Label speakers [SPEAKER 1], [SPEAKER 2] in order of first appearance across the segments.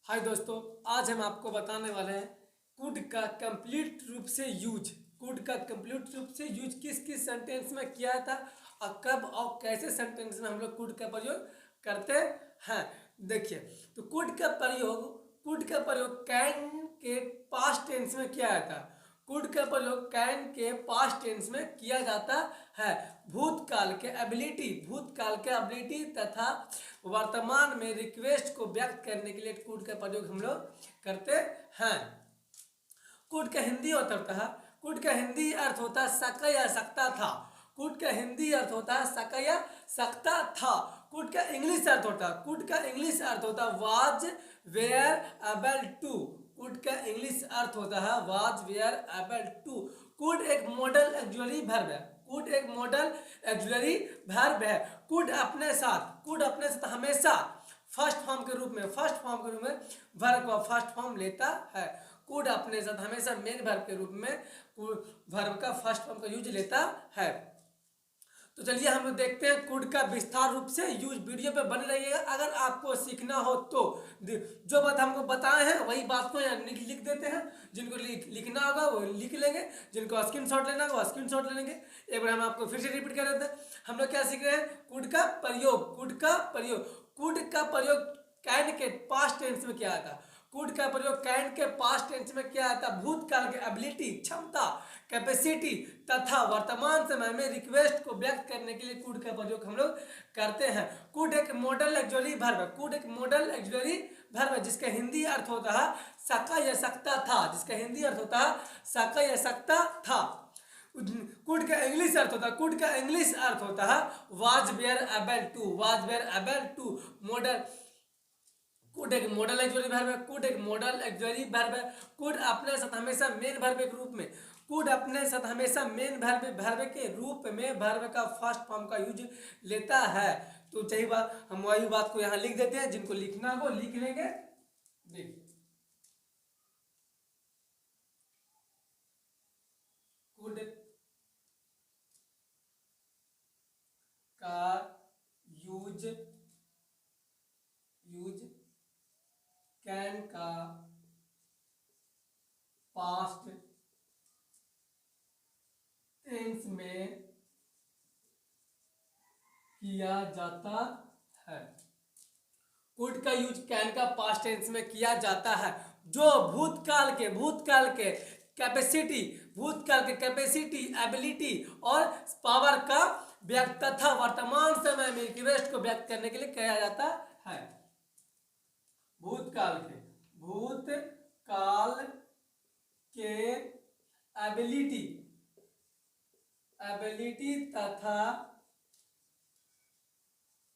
[SPEAKER 1] हाय दोस्तों, आज हम आपको बताने वाले हैं कुड का कंप्लीट रूप से यूज। कुड का कंप्लीट रूप से यूज किस किस सेंटेंस में किया था और कब और कैसे सेंटेंस में हम लोग कुड का प्रयोग करते हैं। देखिए, तो कुड का प्रयोग कैन के पास्ट टेंस में किया था। कुड का प्रयोग कैन के पास्ट टेंस में किया जाता है। भूतकाल के एबिलिटी तथा वर्तमान में रिक्वेस्ट को व्यक्त करने के लिए कुड का प्रयोग हम लोग करते हैं। कुड का हिंदी अर्थ होता है कुड का हिंदी अर्थ होता है सका या सकता था। कुड का हिंदी अर्थ होता है सका या सकता था। कुड का इंग्लिश अर्थ होता है was were able to. Could का इंग्लिश अर्थ होता है was were able to. Could एक मॉडल एक्जुअली वर्ब है। कुड अपने साथ हमेशा फर्स्ट फॉर्म के रूप में वर्ब का फर्स्ट फॉर्म लेता है। कुड अपने साथ हमेशा मेन वर्ब के रूप में वर्ब का फर्स्ट फॉर्म का यूज लेता है। तो चलिए हम लोग देखते हैं कुड का विस्तार रूप से यूज। वीडियो पे बने रहिएगा। अगर आपको सीखना हो तो जो बात हमको बताए हैं वही बात को यहाँ लिख देते हैं। जिनको लिखना होगा वो लिख लेंगे, जिनको स्क्रीनशॉट लेना होगा वो स्क्रीनशॉट ले लेंगे। एक बार हम आपको फिर से रिपीट कर देते हैं। हम लोग क्या सीख रहे हैं? कुड का प्रयोग कैन के पास्ट टेंस में किया था। कुड का प्रयोग कैन के पास्ट टेंस में किया था भूतकाल के एबिलिटी, क्षमता, कैपेसिटी तथा वर्तमान समय में रिक्वेस्ट को व्यक्त करने के लिए कुड का प्रयोग हम लोग करते हैं। कुड एक मॉडल एक्जुअली वर्ब है जिसका हिंदी अर्थ होता है सका या सकता था। कुड का इंग्लिश अर्थ होता है was were able to. Could एक मॉडल एक्जुअली वर्ब है। कुड अपने साथ हमेशा मेन वर्ब के रूप में वर्ब का फर्स्ट फॉर्म का यूज लेता है। तो सही बात, हम वही बात को यहाँ लिख देते हैं। जिनको लिखना हो लिख लेंगे। देखिए, कुड का यूज कैन का पास्ट टेंस में किया जाता है। कुड का यूज कैन का पास्ट टेंस में किया जाता है जो भूतकाल के कैपेसिटी, एबिलिटी और पावर का व्यक्त तथा वर्तमान समय में रिक्वेस्ट को व्यक्त करने के लिए किया जाता है। भूतकाल के एबिलिटी तथा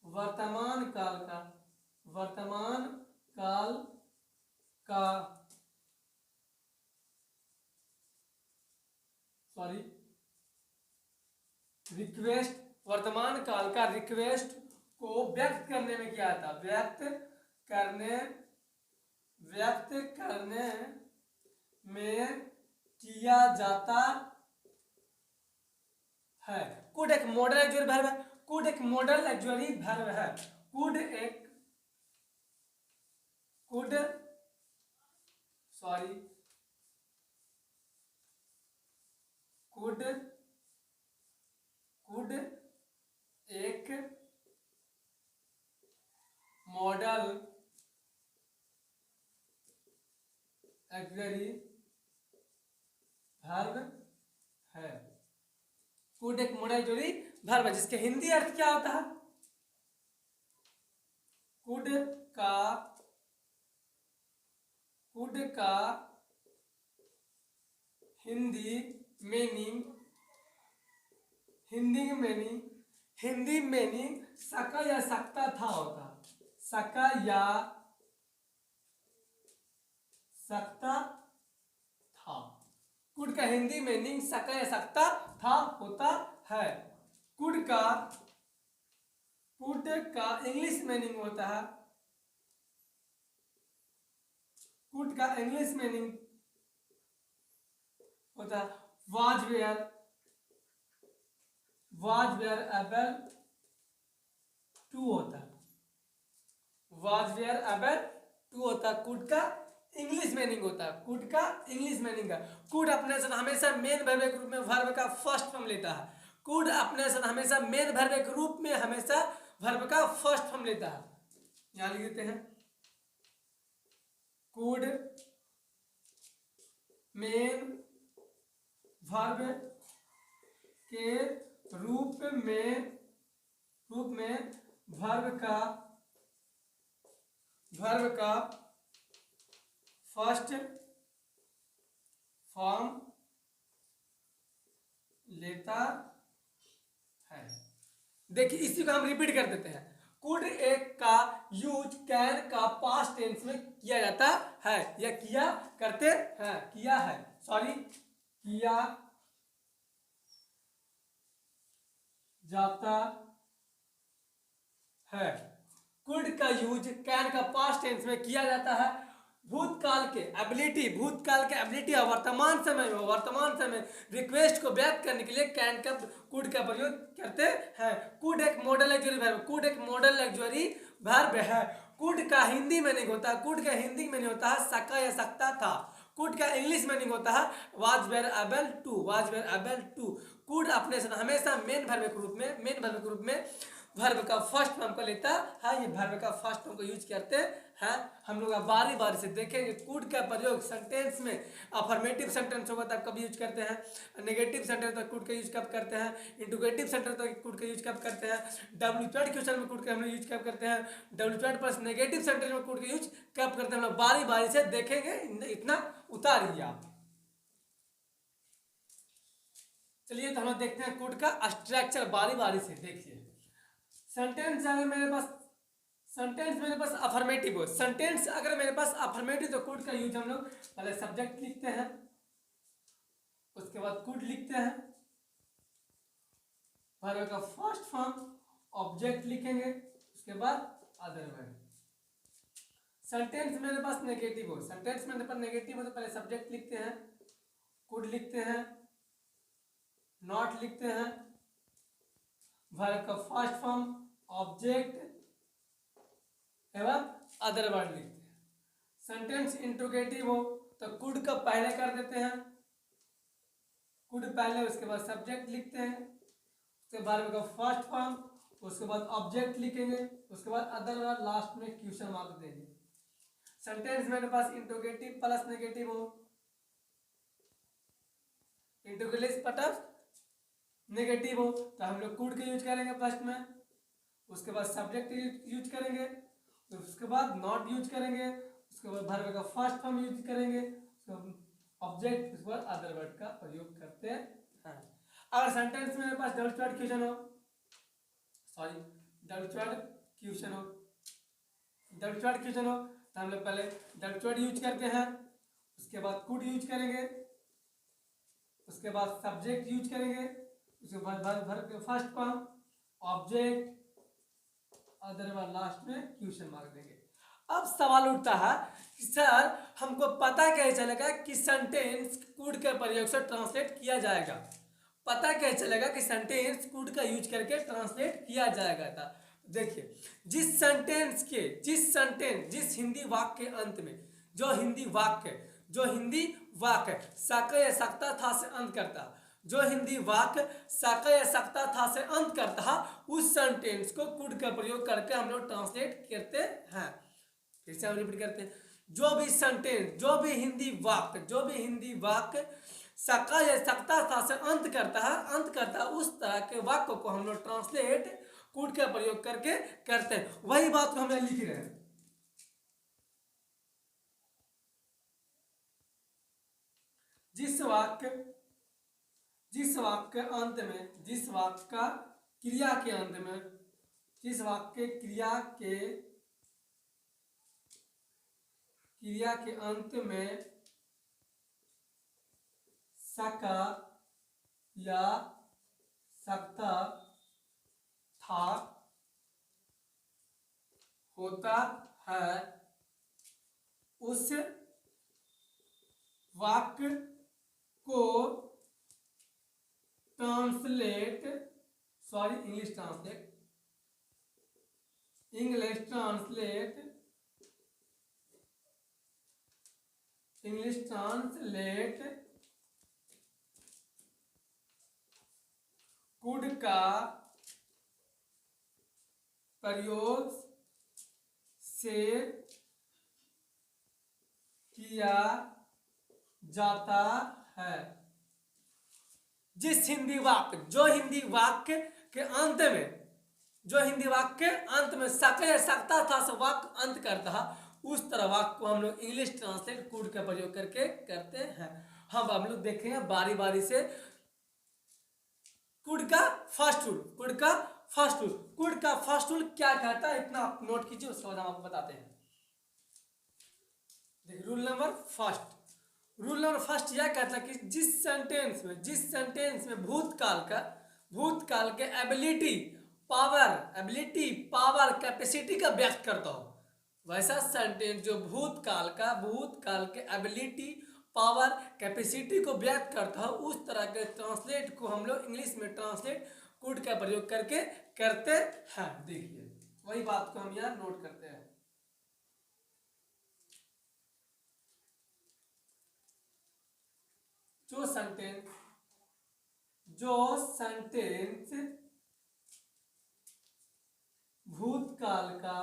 [SPEAKER 1] वर्तमान काल का रिक्वेस्ट को व्यक्त करने में किया था। व्यक्त करने में किया जाता है। कुड एक मॉडल एक्जुअली वर्ब है। कुड एक मॉडल एक्जुअली वर्ब है। कुड एक मॉडल एक्जुअली वर्ब है जिसके हिंदी अर्थ क्या होता है? कुड का हिंदी मीनिंग सका या सकता था होता। सका या सकता था। कुड का हिंदी मीनिंग सका या सकता था होता है। कुड का इंग्लिश मीनिंग होता है वाज वेयर एबल टू होता है। टू होता है कुड का इंग्लिश मीनिंग होता है, कुड का इंग्लिश मीनिंग का। कुड अपने साथ हमेशा मेन वर्ब के रूप में वर्ब का फर्स्ट फॉर्म लेता है। कुड अपने साथ हमेशा मेन वर्ब के रूप में हमेशा वर्ब का फर्स्ट फॉर्म लेता है। यहां लिख देते हैं कुड मेन वर्ब के रूप में वर्ब का फर्स्ट फॉर्म लेता है। देखिए इसी को हम रिपीट कर देते हैं। कुड एक का यूज कैन का पास्ट टेंस में किया जाता है या किया करते हैं, किया है, सॉरी किया जाता है। कुड का यूज कैन का पास्ट टेंस में किया जाता है। भूतकाल के एबिलिटी और वर्तमान समय रिक्वेस्ट को व्यक्त करने के लिए कैन का कुड का प्रयोग करते हैं। कुड एक मॉडल लग्जरी वर्ब है। कुड का हिंदी मीनिंग होता है सका या सकता था। कुड का इंग्लिश मीनिंग होता है was were able to. Could अपने साथ हमेशा मेन वर्ब के रूप में वर्ब का फर्स्ट फॉर्म को लेता है। ये वर्ब का फर्स्ट फॉर्म को यूज करते हैं। हम लोग बारी बारी से देखेंगे कुड का प्रयोग सेंटेंस में। अफर्मेटिव सेंटेंस होगा तब कब यूज करते हैं, नेगेटिव सेंटेंस तक कुड का यूज कब करते हैं, इंटरोगेटिव सेंटेंस तक कुड का यूज कब करते हैं, डब्ल्यूपीएड क्वेश्चन में कुड का हम यूज कब करते हैं, डब्ल्यूपीएड प्लस नेगेटिव सेंटेंस में कुड का यूज कब करते हैं, हम लोग बारी बारी से देखेंगे। इतना उतारिए आप। चलिए तो हम लोग देखते हैं कुड का स्ट्रक्चर बारी बारी से। देखिए सेंटेंस अगर मेरे पास अफर्मेटिव हो, तो कुड का यूज हम लोग पहले सब्जेक्ट लिखते हैं, उसके बाद कुड लिखते हैं, वर्ब का फर्स्ट फॉर्म ऑब्जेक्ट लिखेंगे, उसके बाद अदर वर्ब। सेंटेंस मेरे पास नेगेटिव हो तो पहले सब्जेक्ट लिखते हैं, कुड लिखते हैं, नॉट लिखते हैं, वर्ब का फर्स्ट फॉर्म ऑब्जेक्ट एवं अदर वर्ड लिखते हैं। सेंटेंस इंट्रोगेटिव हो तो कुड का पहले कर देते हैं, कुड पहले, उसके बाद सब्जेक्ट लिखते हैं, उसके बाद वर्ब का फर्स्ट फॉर्म, उसके बाद ऑब्जेक्ट लिखेंगे, उसके बाद अदर वर्ड, लास्ट में क्वेश्चन मार्क देंगे। सेंटेंस मेरे पास इंट्रोगेटिव प्लस नेगेटिव हो, इंट्रोगेटिव प्लस नेगेटिव हो तो हम लोग कुड का यूज करेंगे फर्स्ट में, उसके बाद सब्जेक्ट यूज करेंगे, उसके बाद नॉट यूज करेंगे, उसके बाद वर्ब का फर्स्ट फॉर्म यूज करेंगे, उसके बाद ऑब्जेक्ट, उसके बाद अदर वर्ड का प्रयोग करते हैं। अगर सेंटेंस में मेरे पास डबल क्वेश्चन हो तो हम लोग पहले डबल यूज करते हैं, उसके बाद कुड यूज करेंगे, उसके बाद सब्जेक्ट यूज करेंगे, उसके बाद वर्ब का first form, object, other word, last में क्वेश्चन मार्क देंगे। अब सवाल उठता है कि सर हमको पता कैसे चलेगा कि सेंटेंस कुड के प्रयोग से ट्रांसलेट किया जाएगा, पता कैसे चलेगा कि सेंटेंस कुड का यूज करके ट्रांसलेट किया जाएगा था। देखिए जिस हिंदी वाक्य के अंत में जो हिंदी वाक्य साका या सकता था से अंत करता, जो हिंदी वाक्य साका या सकता था से अंत करता है, उस सेंटेंस को कुड का प्रयोग करके हम लोग ट्रांसलेट करते हैं। फिर से हम रिपीट करते हैं, जो भी हिंदी वाक्य सका या सकता था से अंत करता है, उस तरह के वाक्य को हम लोग ट्रांसलेट कुड का प्रयोग करके करते हैं। वही बात को हम लिख रहे हैं। जिस वाक्य अंत में, जिस वाक्य का क्रिया के अंत में, जिस वाक्य क्रिया के अंत में सका या सकता था होता है, उस वाक्य को इंग्लिश ट्रांसलेट ट्रांसलेट कुड का प्रयोग से किया जाता है। जिस हिंदी वाक्य जो हिंदी वाक्य के अंत में जो हिंदी वाक्य अंत में सके सकता था से वाक्य अंत करता है, उस तरह वाक्य को हम लोग इंग्लिश ट्रांसलेट कुड का प्रयोग करके करते हैं। हम लोग देखेंगे बारी बारी से। कुड का फर्स्ट रूल, कुड का फर्स्ट रूल, कुड का फर्स्ट रूल क्या कहता है इतना आप नोट कीजिए, उसके बाद हम आपको बताते हैं। देखिए रूल नंबर फर्स्ट यह कहता है कि जिस सेंटेंस में भूतकाल के एबिलिटी पावर कैपेसिटी का व्यक्त करता हो, वैसा सेंटेंस जो भूतकाल के एबिलिटी पावर कैपेसिटी को व्यक्त करता हो, उस तरह के ट्रांसलेट को हम लोग इंग्लिश में ट्रांसलेट कुड का प्रयोग करके करते हैं। देखिए वही बात को हम यहाँ नोट करते हैं। जो सेंटेंस भूतकाल का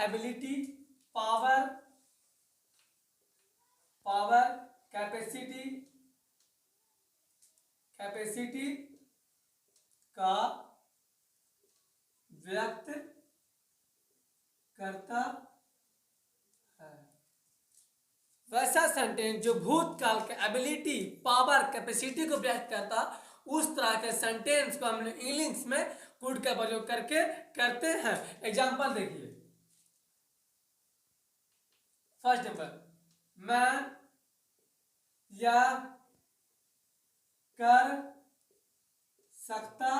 [SPEAKER 1] एबिलिटी पावर कैपेसिटी का व्यक्त करता है, वैसा सेंटेंस जो भूतकाल के एबिलिटी पावर कैपेसिटी को व्यक्त करता, उस तरह के सेंटेंस को हम लोग इंग्लिश में कुड का प्रयोग करके करते हैं। एग्जांपल देखिए, फर्स्ट नंबर, मैं यह कर सकता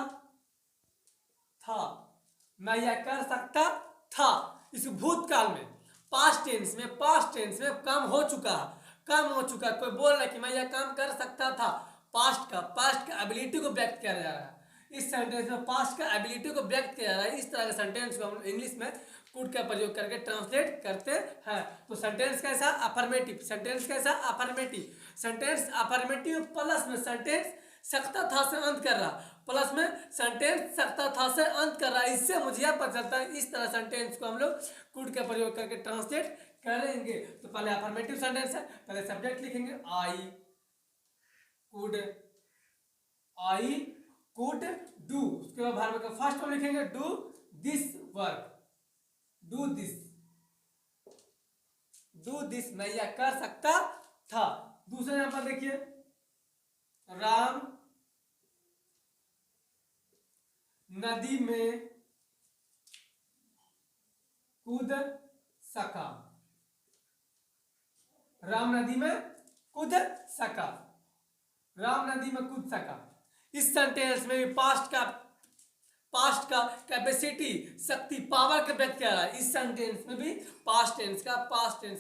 [SPEAKER 1] था, मैं यह कर सकता था। इस भूतकाल में पास्ट टेंस में काम हो चुका है, कोई बोल रहा है कि मैं यह काम कर सकता था, पास्ट का एबिलिटी को व्यक्त किया जा रहा है। इस सेंटेंस में पास्ट का एबिलिटी को व्यक्त किया जा रहा है। इस तरह के सेंटेंस को हम इंग्लिश में कुड का प्रयोग करके ट्रांसलेट करते हैं। तो सेंटेंस कैसा? अफर्मेटिव। सेंटेंस अफर्मेटिव प्लस में सेंटेंस सकता था से अंत कर रहा, प्लस में सेंटेंस सकता था से अंत कर रहा है। इससे मुझे यह पता चलता है इस तरह सेंटेंस को हम लोग कुड का प्रयोग करके ट्रांसलेट करेंगे। तो पहले अफर्मेटिव सेंटेंस है, पहले सब्जेक्ट लिखेंगे आई कुड डू, उसके बाद वर्ब का फर्स्ट फॉर्म लिखेंगे do this work, do this मैं यह कर सकता था। दूसरे यहां पर देखिए, राम नदी में कूद सका, राम नदी में कूद सका। इस सेंटेंस में भी पास्ट का कैपेसिटी शक्ति पावर का व्यक्त किया रहा है। इस सेंटेंस में भी पास्ट टेंस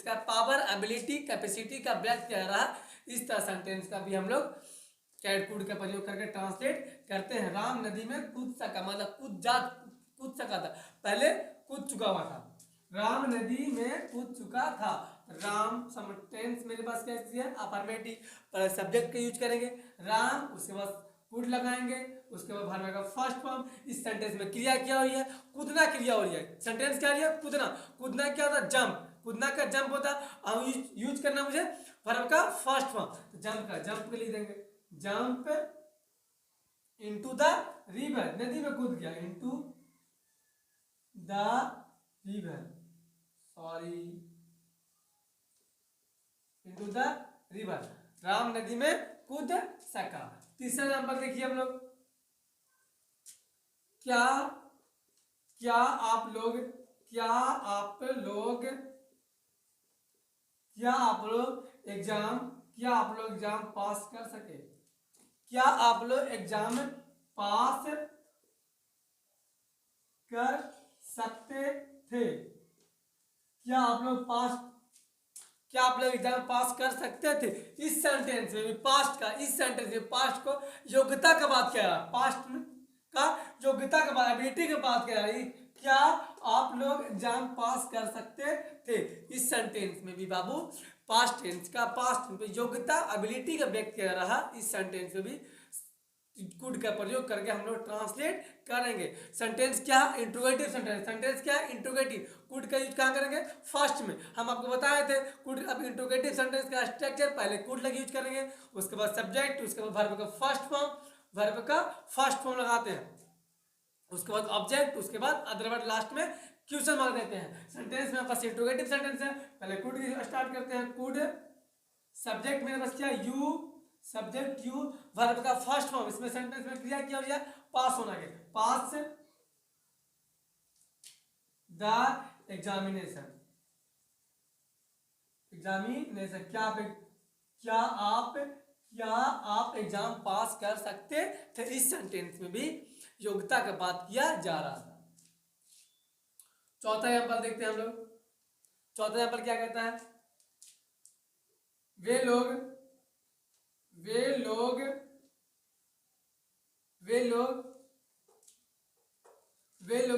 [SPEAKER 1] का पावर एबिलिटी कैपेसिटी का व्यक्त किया रहा है। इस तरह सेंटेंस का भी हम लोग कैट कुड का प्रयोग करके ट्रांसलेट करते हैं। राम नदी में कूद सका मतलब कूद सका था, पहले कूद चुका हुआ था, राम नदी में कूद चुका था। राम टेंस मेरे पास कैसी है? अफर्मेटिव। पहले सब्जेक्ट का यूज करेंगे राम, उसके बाद कुड लगाएंगे, उसके बाद वर्ब का फर्स्ट फॉर्म। इस सेंटेंस में क्रिया क्या हुई है? कूदना क्रिया हो रही है। सेंटेंस क्या है? कूदना क्या होता है? जंप, कूदना का जंप होता है। अब यूज करना मुझे वर्ब का फर्स्ट फॉर्म, तो जंप के लिख देंगे, जंप इनटू द रिवर, नदी में कूद गया, इनटू द रिवर, राम नदी में कूद सका। तीसरा नंबर देखिए हम लोग, क्या आप लोग एग्जाम पास कर सके? क्या आप लोग एग्जाम पास कर सकते थे? क्या आप लोग एग्जाम पास कर सकते थे? इस सेंटेंस में पास्ट को योग्यता का बात किया, पास्ट का योग्यता का बात, एबिलिटी की बात किया, क्या आप लोग एग्जाम पास कर सकते थे। इस सेंटेंस में भी बाबू पास्ट टेंस का पास्ट टेंस योग्यता एबिलिटी का व्यक्त किया रहा। इस सेंटेंस में भी कुड का प्रयोग करके हम लोग ट्रांसलेट करेंगे। सेंटेंस क्या है, इंट्रोगेटिव सेंटेंस। सेंटेंस क्या है, इंट्रोगेटिव। कुड का यूज कहाँ करेंगे, फर्स्ट में। हम आपको बताए थे कुड। अब इंट्रोगेटिव सेंटेंस का स्ट्रक्चर, पहले कुड लग यूज करेंगे, उसके बाद सब्जेक्ट, उसके बाद वर्ब का फर्स्ट फॉर्म, वर्ब का फर्स्ट फॉर्म लगाते हैं, उसके बाद ऑब्जेक्ट, उसके बाद अदर वर्ड, लास्ट में क्वेश्चन मार्क देते हैं। सेंटेंस में पास इंट्रोगेटिव सेंटेंस है, पहले कुड स्टार्ट करते हैं। कुड सब्जेक्ट मेरे पास क्या, यू, सब्जेक्ट यू, वर्ब का फर्स्ट फॉर्म। इसमें सेंटेंस में क्रिया क्या हो गया, पास होना है, पास द एग्जामिनेशन। एग्जामिनेशन क्या आप एग्जाम पास कर सकते थे। इस सेंटेंस में भी योग्यता का बात किया जा रहा था। चौथा एग्जाम्पल देखते हैं हम लोग। चौथा एग्जाम्पल क्या कहता है, वे लोग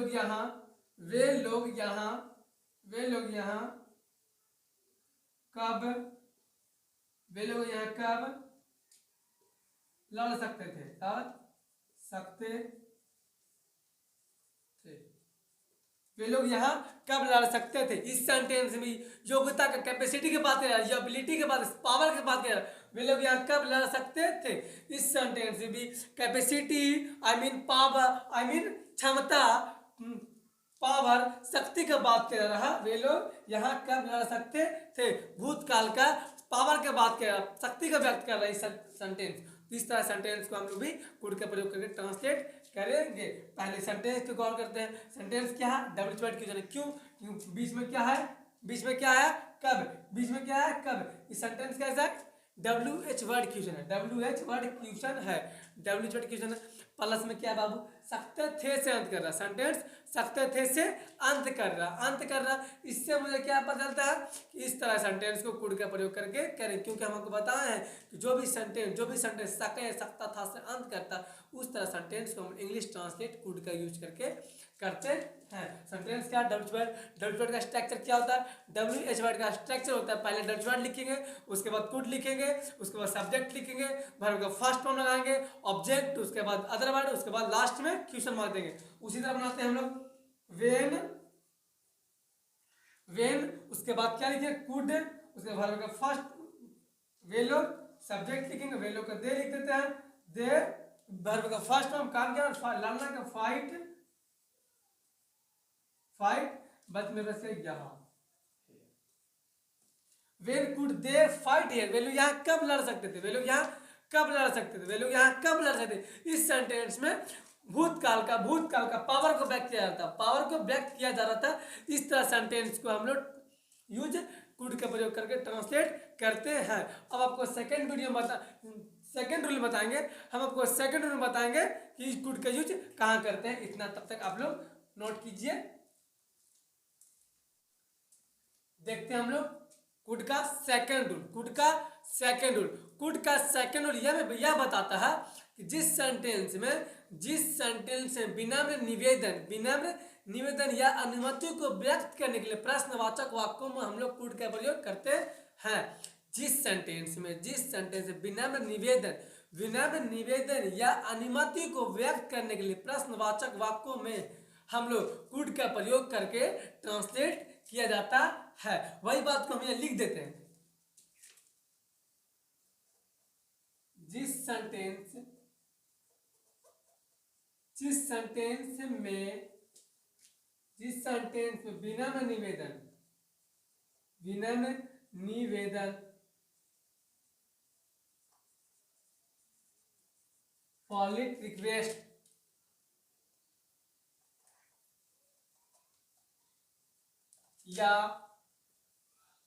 [SPEAKER 1] यहाँ कब लड़ सकते थे, वे लोग यहाँ कब लड़ सकते थे। इस सेंटेंस में योग्यता का कैपेसिटी की बात कर, एबिलिटी की बात, पावर की बात कर, वे लोग यहाँ कब लड़ सकते थे। इस सेंटेंस में भी capacity, I mean power, I mean क्षमता, पावर, शक्ति का बात कर रहा। वे लोग यहाँ कब लड़ सकते थे, भूतकाल का पावर का बात कर रहा, शक्ति का व्यक्त कर रहा है इस सेंटेंस। इस तरह सेंटेंस को हम लोग भी कुड का प्रयोग करके ट्रांसलेट करेंगे। पहले सेंटेंस को गौर करते हैं। सेंटेंस क्या है, डब्ल्यू वर्ड क्वेश्चन है। क्यों बीच में क्या है, कब, बीच में क्या है, कब। इस सेंटेंस कैसा है, WH वर्ड क्वेश्चन है, WH वर्ड क्वेश्चन है, WH वर्ड क्वेश्चन है। प्लस में क्या है बाबू, सकते थे से अंत कर रहा। सेंटेंस सकते थे से अंत कर रहा। इससे मुझे क्या पता चलता है कि इस तरह सेंटेंस को कुड का प्रयोग करके करें, क्योंकि हम आपको बताए हैं कि जो भी सेंटेंस सके, सकता था से अंत करता, उस तरह सेंटेंस को हम इंग्लिश ट्रांसलेट कुड का यूज करके करते हैं। सेंटेंस क्या, डब्ल्यू वर्ड का स्ट्रक्चर क्या होता है, WH वर्ड का स्ट्रक्चर होता है। पहले डब्ल्यू वर्ड लिखेंगे, उसके बाद कुड लिखेंगे, उसके बाद सब्जेक्ट लिखेंगे, वर्ब का फर्स्ट फॉर्म लगाएंगे, ऑब्जेक्ट, उसके बाद अदर वर्ड, उसके बाद लास्ट में क्वेश्चन मार्क देंगे। उसी तरह बनाते हैं हम लोग। वेन उसके बाद क्या लिखेंगे, कुड, उसके वर्ब का फर्स्ट, वे लोग, सब्जेक्ट लिखेंगे, वे लोग का दे लिख देते हैं, दे, वर्ब का फर्स्ट फॉर्म, काम क्या, लड़ना का, फाइट, बच में बस यहाँ। When could they fight here, वे लोग यहाँ कब लड़ सकते थे, वे लोग यहाँ कब लड़ सकते थे। इस सेंटेंस में भूतकाल का पावर को व्यक्त किया जा रहा था। इस तरह सेंटेंस को हम लोग यूज कुड का प्रयोग करके ट्रांसलेट करते हैं। अब आपको सेकंड रूल बताएंगे, कि कुड का यूज कहाँ करते हैं। इतना तब तक आप लोग नोट कीजिए। देखते हैं हम लोग कुड का सेकंड रूल यह बताता है कि जिस सेंटेंस में विनम्र निवेदन या अनुमति को व्यक्त करने के लिए प्रश्नवाचक वाक्यों में हम लोग कुड का प्रयोग करते हैं। जिस सेंटेंस में विनम्र निवेदन या अनुमति को व्यक्त करने के लिए प्रश्नवाचक वाक्यों में हम लोग कुड का प्रयोग करके ट्रांसलेट किया जाता है। वही बात को हम यहाँ लिख देते हैं। जिस सेंटेंस में विनम्र निवेदन पॉलिट रिक्वेस्ट या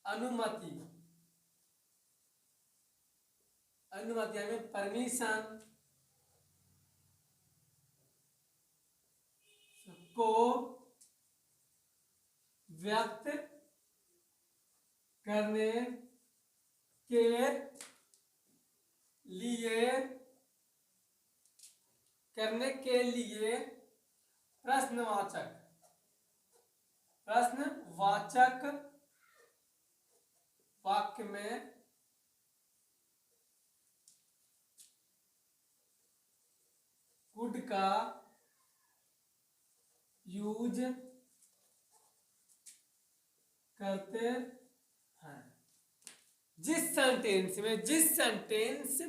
[SPEAKER 1] अनुमति हमें परमिशन को व्यक्त करने के लिए प्रश्नवाचक प्रश्नवाचक वाक्य में कुड का यूज करते हैं। जिस सेंटेंस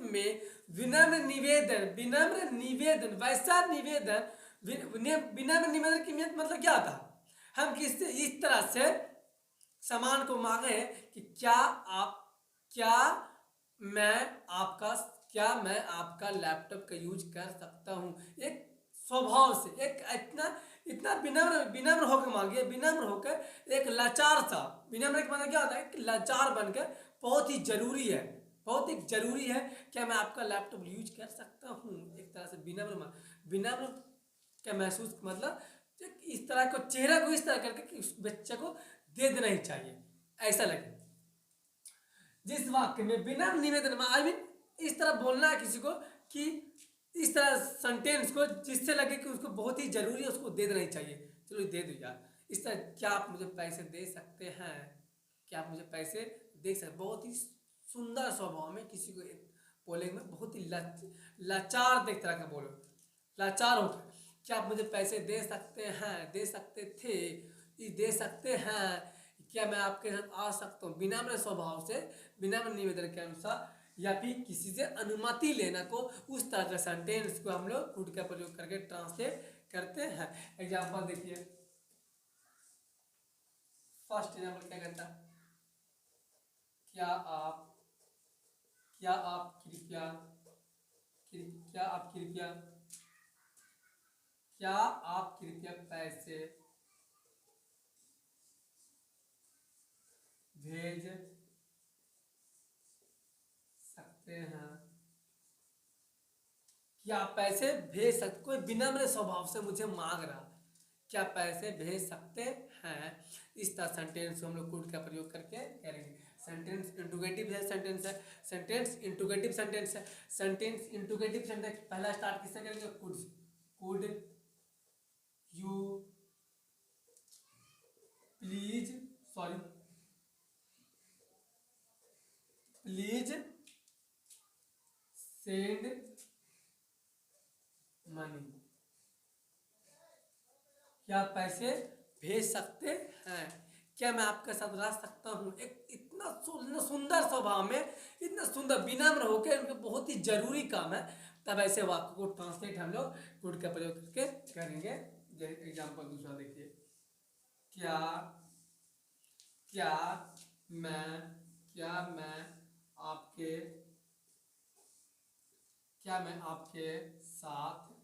[SPEAKER 1] में विनम्र निवेदन वैसा निवेदन विनम्र निवेदन की मतलब क्या था, हम किस इस तरह से सामान को मांगे हैं कि क्या मैं आपका लैपटॉप का यूज कर सकता हूँ। एक स्वभाव से एक इतना विनम्र होकर मांगे, विनम्र होकर एक लाचार सा, विनम्र के मतलब क्या होता है कि लाचार बनकर बहुत ही जरूरी है, बहुत ही जरूरी है, क्या मैं आपका लैपटॉप यूज कर सकता हूँ। एक तरह से विनम्र का महसूस मतलब इस तरह को चेहरा को इस तरह करके कि उस बच्चे को दे देना ही चाहिए, ऐसा लगे। जिस वाक्य में बिना निवेदन आई मीन इस तरह बोलना है किसी को कि इस तरह सेंटेंस को जिससे लगे कि उसको बहुत ही जरूरी है, उसको दे देना ही चाहिए, चलो दे दो यार। इस तरह क्या आप मुझे पैसे दे सकते हैं, क्या आप मुझे पैसे दे सकते, बहुत ही सुंदर स्वभाव में किसी को बोलेंगे, बहुत ही लाचार देख तरह का बोलो, लाचार होकर क्या आप मुझे पैसे दे सकते हैं, दे सकते थे, दे सकते हैं, क्या मैं आपके साथ आ सकता हूँ। विनम्र स्वभाव से, विनम्र निवेदन के अनुसार, या फिर किसी से अनुमति लेना को, उस तरह का सेंटेंस को हम लोग कुड का प्रयोग करके ट्रांसलेट करते हैं। एग्जाम्पल देखिए, फर्स्ट एग्जाम्पल क्या कहता है, क्या आप कृपया पैसे भेज सकते हैं, क्या पैसे भेज सकते, कोई विनम्र स्वभाव से मुझे मांग रहा, क्या पैसे भेज सकते हैं। इस तरह सेंटेंस को हम लोग कुड का प्रयोग करके करेंगे। सेंटेंस इंट्रोगेटिव सेंटेंस है, सेंटेंस इंट्रोगेटिव सेंटेंस है, सेंटेंस इंट्रोगेटिव सेंटेंस पहला स्टार्ट किससे करेंगे, could say. Could you please send money, क्या पैसे भेज सकते हैं, क्या मैं आपके साथ रह सकता हूँ। एक इतना सुंदर स्वभाव में, इतना सुंदर विनम्र होकर, उनके बहुत ही जरूरी काम है, तब ऐसे वाक्य को ट्रांसलेट हम लोग कुड का प्रयोग करके करेंगे। एग्जाम्पल दूसरा देखिए, क्या मैं आपके साथ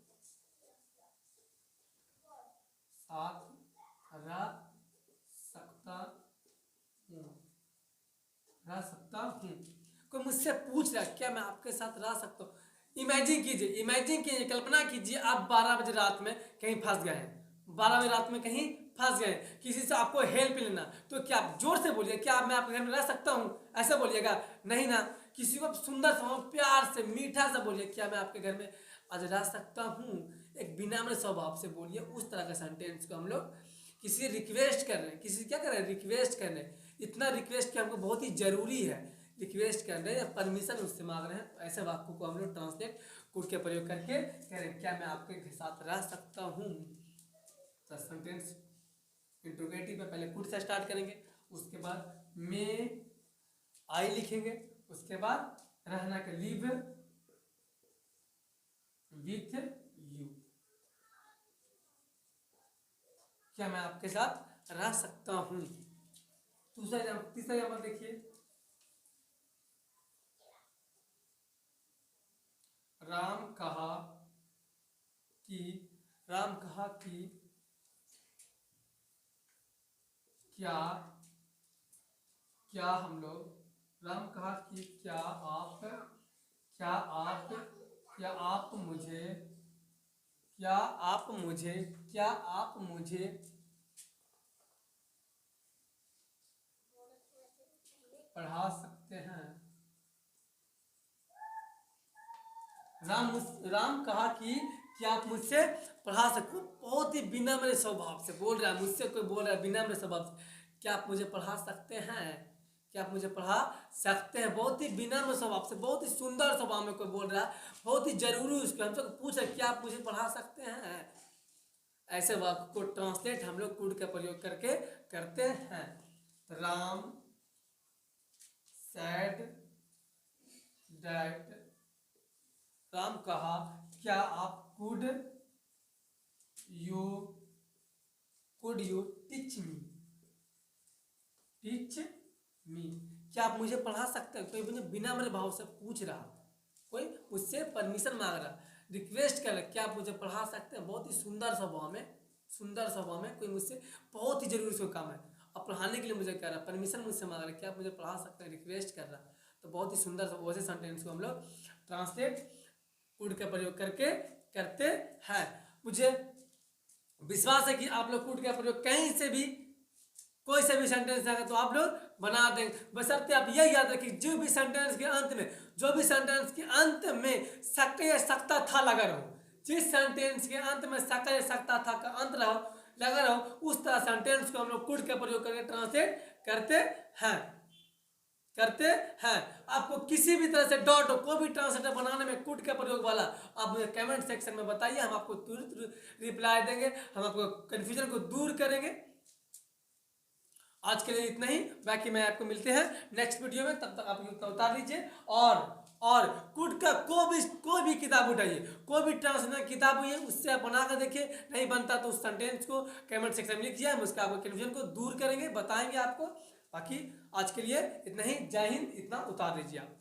[SPEAKER 1] रह सकता हूँ। कोई मुझसे पूछ रहा है क्या मैं आपके साथ रह सकता हूँ। इमेजिन कीजिए, कल्पना कीजिए, आप 12 बजे रात में कहीं फंस गए हैं, 12 बजे रात में कहीं फंस गए, किसी से आपको हेल्प लेना, तो क्या आप जोर से बोलिए क्या मैं आपके घर में रह सकता हूँ, ऐसा बोलिएगा, नहीं ना। किसी को सुंदर सा प्यार से मीठा सा बोलिए, क्या मैं आपके घर में आज रह सकता हूँ। एक विनम्र स्वभाव से बोलिए। उस तरह का सेंटेंस को हम लोग किसी रिक्वेस्ट कर रहे हैं, किसी क्या कर रहे हैं, रिक्वेस्ट कर रहे हैं, इतना रिक्वेस्ट कि हमको बहुत ही जरूरी है, रिक्वेस्ट कर रहे हैं या परमिशन उससे मांग रहे हैं, तो ऐसे वाक्यों को हम लोग ट्रांसलेट कुड के प्रयोग करके कह रहे हैं क्या मैं आपके साथ रह सकता हूँ। तो सेंटेंस इंट्रोगेटिव में पहले कुड से स्टार्ट करेंगे, उसके बाद में आई लिखेंगे, उसके बाद रहना का लिव विथ यू, क्या मैं आपके साथ रह सकता हूँ। तीसरा एग्जाम्पल देखिए, राम कहा कि क्या हम लोग, राम कहा कि क्या आप मुझे पढ़ा सकते हैं। राम कहा कि कि आप मुझसे पढ़ा सको। बहुत ही विनम्र स्वभाव से बोल रहा है, मुझसे कोई बोल रहा है विनम्र स्वभाव से, क्या आप मुझे पढ़ा सकते हैं, क्या आप मुझे पढ़ा सकते हैं। बहुत ही विनम्र स्वभाव से, बहुत ही सुंदर स्वभाव में कोई बोल रहा है, बहुत ही जरूरी उसको हमसे पूछ रहा है क्या आप मुझे पढ़ा सकते हैं। ऐसे वाक्य को ट्रांसलेट हम लोग कुड का प्रयोग करके करते हैं। राम सैड दैट, राम कहा क्या आप कुड यू टीच मी, क्या आप मुझे पढ़ा सकते हैं। कोई मुझे विनम्र भाव से पूछ रहा, कोई मुझसे परमिशन मांग रहा, रिक्वेस्ट कर रहा, क्या आप मुझे पढ़ा सकते हैं। बहुत ही सुंदर स्वभाव में, सुंदर स्वभाव में कोई मुझसे बहुत ही जरूरी उसको काम है और पढ़ाने के लिए मुझे कह रहा, परमिशन मुझसे मांग रहा, क्या आप मुझे पढ़ा सकते हैं, रिक्वेस्ट कर रहा। तो बहुत ही सुंदर वैसे सेंटेंस को हम लोग ट्रांसलेट कुड का प्रयोग करके करते हैं। मुझे विश्वास है कि आप लोग कुड का प्रयोग कहीं से भी कोई से भी सेंटेंस आएगा तो आप लोग बना देंगे। बशर्ते आप यह याद रखिए जो भी सेंटेंस के अंत में, जो भी सेंटेंस के अंत में सकते या सकता था लगा रहो, जिस सेंटेंस के अंत में सकता या सकता था का अंत रहो लगा रहो, उस तरह सेंटेंस को हम लोग कुड का प्रयोग करके ट्रांसलेट करते हैं, करते हैं। आपको किसी भी तरह से डाउट हो, कोई भी ट्रांसलेटर बनाने में कुड का प्रयोग वाला, आप मुझे कमेंट सेक्शन में बताइए, हम आपको तुरंत रिप्लाई देंगे, हम आपको कंफ्यूजन को दूर करेंगे। आज के लिए इतना ही, बाकी मैं आपको मिलते हैं नेक्स्ट वीडियो में, तब तक आप उतना उतार लीजिए। और कुड का कोई भी किताब उठाइए, कोई भी ट्रांसलेशन किताब हुई है उससे आप बना कर देखिए, नहीं बनता तो उस सेंटेंस को कमेंट सेक्शन में लिखिए, हम उसका आपको कन्फ्यूजन को दूर करेंगे, बताएंगे आपको। बाकी आज के लिए इतना ही, जय हिंद, इतना उतार लीजिए आप।